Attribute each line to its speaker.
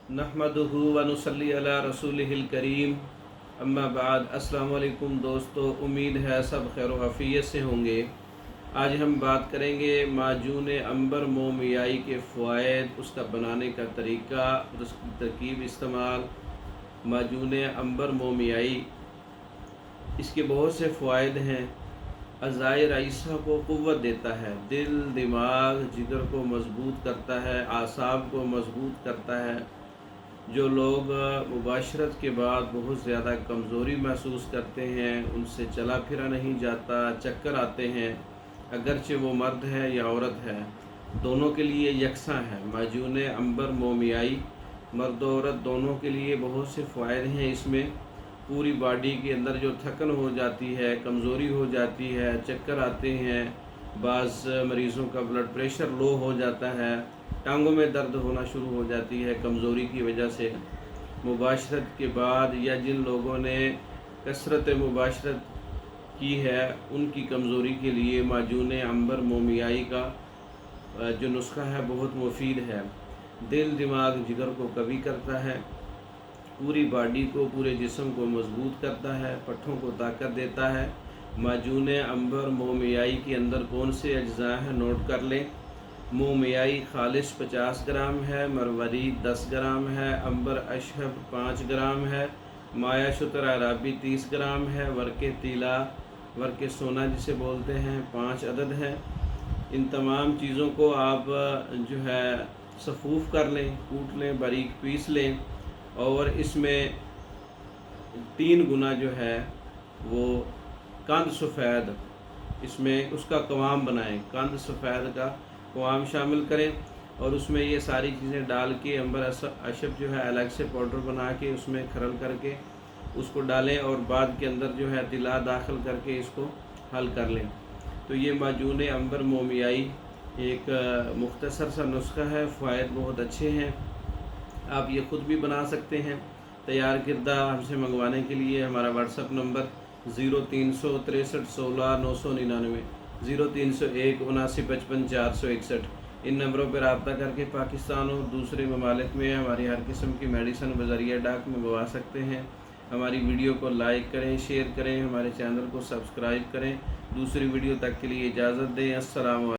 Speaker 1: नहमदुहु व नुसल्ली अला रसूलिहिल करीम अम्मा बाद। अस्सलाम वालेकुम दोस्तों, उम्मीद है सब खैर व आफियत से होंगे। आज हम बात करेंगे माजून अंबर मोमियाई के फ़वाइद, उसका बनाने का तरीका, उसकी तरकीब इस्तेमाल। माजून अंबर मोमियाई, इसके बहुत से फ़वाइद हैं। अज़ाए रईसा को क़ुव्वत देता है, दिल दिमाग जिगर को मज़बूत करता है, आसाब को मज़बूत करता है। जो लोग मुबाशरत के बाद बहुत ज़्यादा कमज़ोरी महसूस करते हैं, उनसे चला फिरा नहीं जाता, चक्कर आते हैं, अगरचे वो मर्द है या औरत है, दोनों के लिए यकसां है। माजून अंबर मोमियाई मर्द और औरत दोनों के लिए बहुत से फ़ायदे हैं। इसमें पूरी बॉडी के अंदर जो थकन हो जाती है, कमज़ोरी हो जाती है, चक्कर आते हैं, बाज़ मरीज़ों का ब्लड प्रेशर लो हो जाता है, टांगों में दर्द होना शुरू हो जाती है कमज़ोरी की वजह से, मुबाशरत के बाद या जिन लोगों ने कसरत मुबाशरत की है उनकी कमज़ोरी के लिए माजून अंबर मोमियाई का जो नुस्खा है बहुत मुफीद है। दिल दिमाग जिगर को कवी करता है, पूरी बॉडी को, पूरे जिस्म को मजबूत करता है, पट्ठों को ताकत देता है। माजून अंबर मोमियाई के अंदर कौन से अज्जा हैं नोट कर लें। मोमियाई खालिश 50 ग्राम है, मरवरी 10 ग्राम है, अंबर अशहब 5 ग्राम है, माया शुतर अराबी 30 ग्राम है, वर्के तीला वर्के सोना जिसे बोलते हैं 5 अदद हैं। इन तमाम चीज़ों को आप जो है सफ़ूफ़ कर लें, कूट लें, बारीक पीस लें और इसमें 3 गुना जो है वो कंद सफ़ेद, इसमें उसका कवाम बनाएं, कंद सफ़ेद का कवाम शामिल करें और उसमें ये सारी चीज़ें डाल के अंबर अशब जो है अलग से पाउडर बना के उसमें खरल करके उसको डालें और बाद के अंदर जो है तिला दाखिल करके इसको हल कर लें। तो ये माजून अंबर मोमियाई एक मुख्तसर सा नुस्खा है, फ़वाइद बहुत अच्छे हैं। आप ये ख़ुद भी बना सकते हैं। तैयार किरदा हमसे मंगवाने के लिए हमारा व्हाट्सअप नंबर 0363 16 999 0301 79 55 461। इन नंबरों पर रब्ता करके पाकिस्तान और दूसरे ममालिक में हमारी हर किस्म की मेडिसन बज़रिया डाक मंगवा सकते हैं। हमारी वीडियो को लाइक करें, शेयर करें, हमारे चैनल को सब्सक्राइब करें। दूसरी वीडियो तक के लिए इजाज़त दें। अस्सलाम वालेकुम।